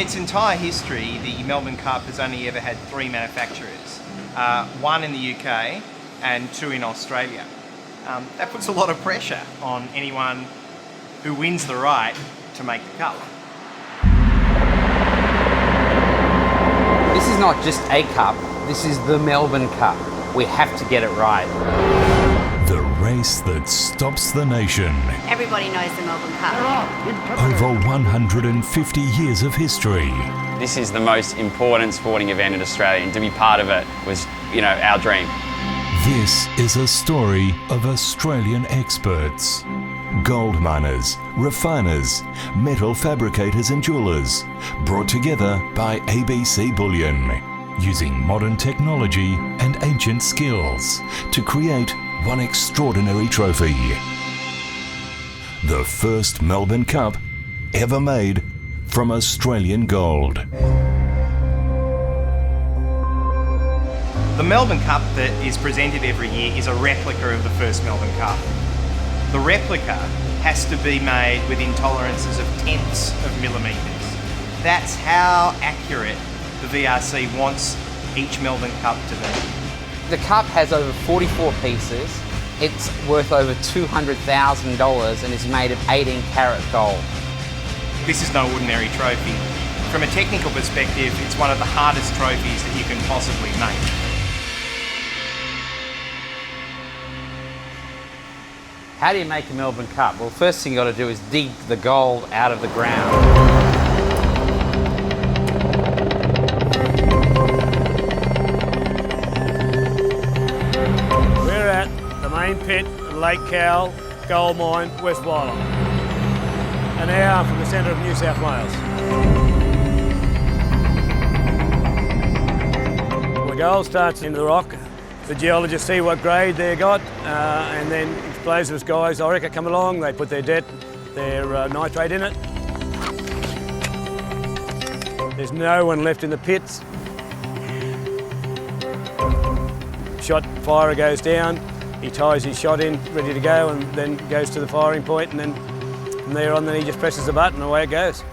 its entire history, the Melbourne Cup has only ever had 3 manufacturers, one in the UK and 2 in Australia. That puts a lot of pressure on anyone who wins the right to make the cup. This is not just a cup, this is the Melbourne Cup. We have to get it right. The race that stops the nation. Everybody knows the Melbourne Cup. Over 150 years of history. This is the most important sporting event in Australia, and to be part of it was, our dream. This is a story of Australian experts. Gold miners, refiners, metal fabricators and jewellers, brought together by ABC Bullion, using modern technology and ancient skills to create one extraordinary trophy. The first Melbourne Cup ever made from Australian gold. The Melbourne Cup that is presented every year is a replica of the first Melbourne Cup. The replica has to be made within tolerances of tenths of millimetres. That's how accurate the VRC wants each Melbourne Cup to be. The cup has over 44 pieces. It's worth over $200,000 and is made of 18 karat gold. This is no ordinary trophy. From a technical perspective, it's one of the hardest trophies that you can possibly make. How do you make a Melbourne Cup? Well, first thing you got to do is dig the gold out of the ground. We're at the main pit of Lake Cowell Gold Mine, West Wylam, an hour from the centre of New South Wales. The gold starts in the rock. The geologists see what grade they got, and then explosives guys, Orica, come along, they put their nitrate in it. There's no one left in the pits. Shot firer goes down, he ties his shot in, ready to go, and then goes to the firing point, and then from there on, then he just presses the button and away it goes.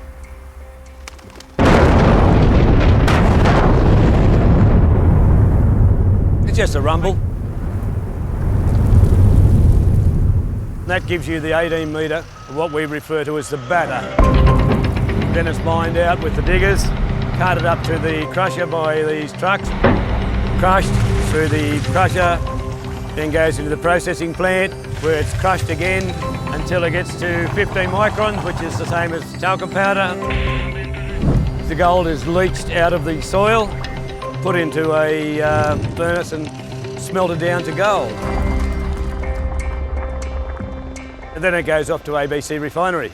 It's just a rumble. That gives you the 18 metre, what we refer to as the batter. Then it's mined out with the diggers, carted up to the crusher by these trucks, crushed through the crusher, then goes into the processing plant where it's crushed again until it gets to 15 microns, which is the same as talcum powder. The gold is leached out of the soil, put into a furnace and smelted down to gold. And then it goes off to ABC Refinery.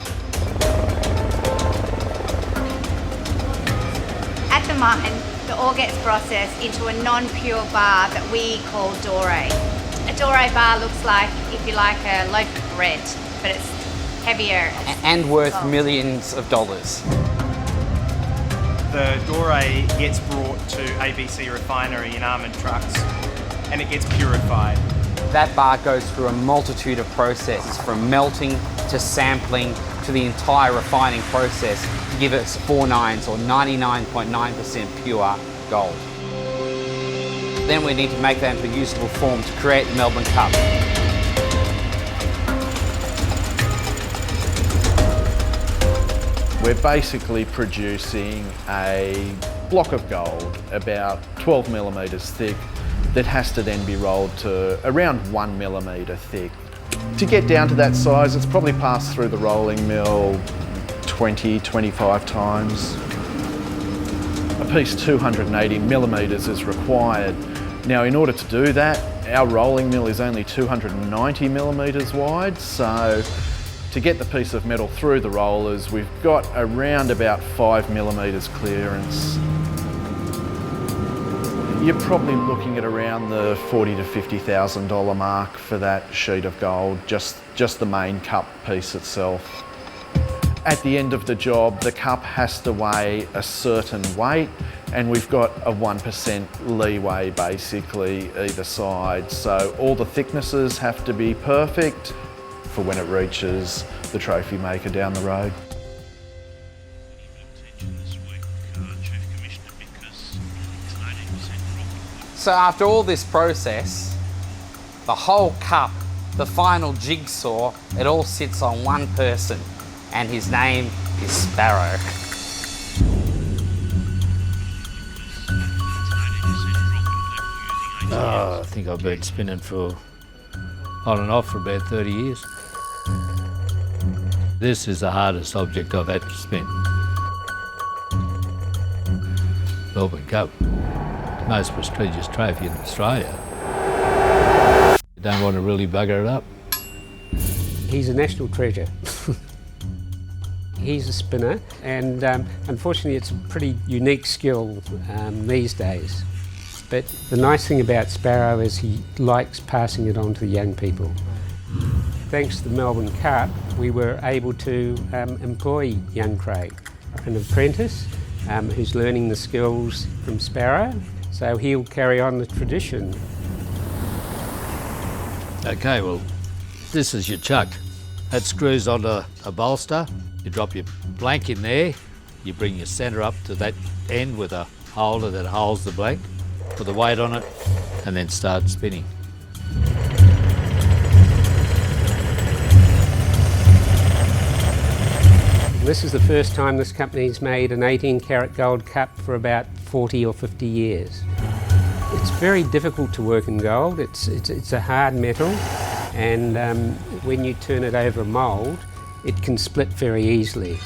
At the mine, the ore gets processed into a non-pure bar that we call doré. A doré bar looks like, if you like, a loaf of bread, but it's heavier. And worth millions of dollars. The doré gets brought to ABC Refinery in armoured trucks and it gets purified. That bar goes through a multitude of processes, from melting to sampling to the entire refining process to give us 4/9 or 99.9% pure gold. Then we need to make that into a usable form to create the Melbourne Cup. We're basically producing a block of gold about 12 millimetres thick that has to then be rolled to around 1 millimetre thick. To get down to that size, it's probably passed through the rolling mill 20, 25 times. A piece 280 millimetres is required. Now, in order to do that, our rolling mill is only 290 millimetres wide, so to get the piece of metal through the rollers, we've got around about 5 millimetres clearance. You're probably looking at around the $40,000 to $50,000 mark for that sheet of gold, just the main cup piece itself. At the end of the job, the cup has to weigh a certain weight, and we've got a 1% leeway basically either side. So all the thicknesses have to be perfect for when it reaches the trophy maker down the road. So after all this process, the whole cup, the final jigsaw, it all sits on one person, and his name is Sparrow. Oh, I think I've been spinning for on and off for about 30 years. This is the hardest object I've had to spin. Melbourne Cup, most prestigious trophy in Australia. You don't want to really bugger it up. He's a national treasure. He's a spinner, and unfortunately it's a pretty unique skill these days. But the nice thing about Sparrow is he likes passing it on to the young people. Thanks to the Melbourne Cup, we were able to employ young Craig, an apprentice who's learning the skills from Sparrow, so he'll carry on the tradition. Okay, well, this is your chuck. That screws onto a bolster. You drop your blank in there, you bring your centre up to that end with a holder that holds the blank, put the weight on it, and then start spinning. This is the first time this company's made an 18 karat gold cup for about 40 or 50 years. It's very difficult to work in gold. It's a hard metal, and when you turn it over a mould, it can split very easily.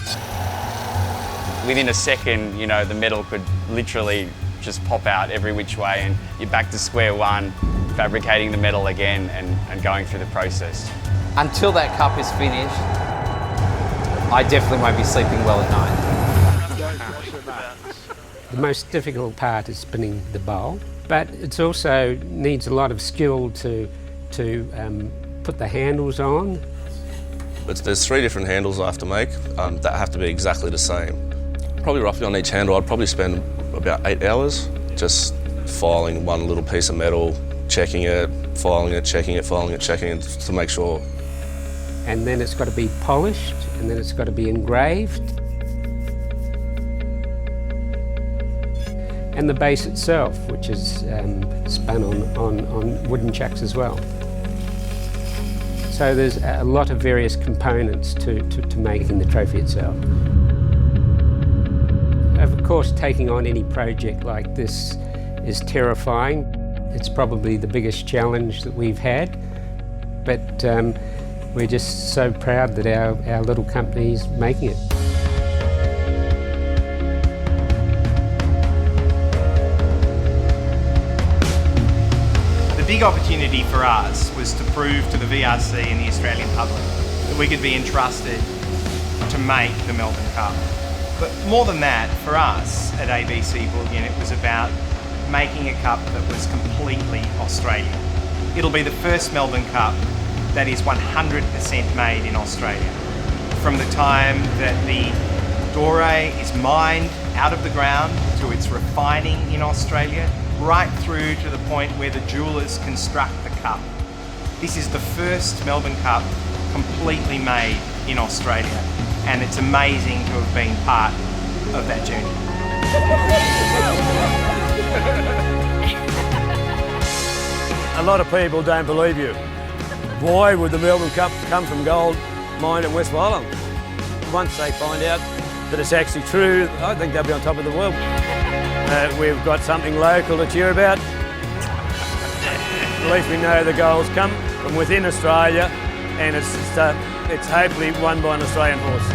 Within a second, you know, the metal could literally just pop out every which way, and you're back to square one, fabricating the metal again and going through the process. Until that cup is finished, I definitely won't be sleeping well at night. The most difficult part is spinning the bowl, but it also needs a lot of skill to put the handles on. There's 3 different handles I have to make that have to be exactly the same. Probably roughly on each handle, I'd probably spend about 8 hours just filing one little piece of metal, checking it, filing it, checking it, filing it, checking it to make sure. And then it's got to be polished, and then it's got to be engraved. And the base itself, which is spun on wooden chucks as well. So there's a lot of various components to making the trophy itself. Of course, taking on any project like this is terrifying. It's probably the biggest challenge that we've had, but we're just so proud that our little company's making it. The big opportunity for us was to prove to the VRC and the Australian public that we could be entrusted to make the Melbourne Cup. But more than that, for us at ABC Bullion, it was about making a cup that was completely Australian. It'll be the first Melbourne Cup that is 100% made in Australia. From the time that the doré is mined out of the ground to its refining in Australia, right through to the point where the jewellers construct the cup. This is the first Melbourne Cup completely made in Australia, and it's amazing to have been part of that journey. A lot of people don't believe you. Why would the Melbourne Cup come from gold mine in West Pallion? Once they find out that it's actually true, I think they'll be on top of the world. We've got something local to cheer about. At least we know the gold's come from within Australia, and it's hopefully won by an Australian horse.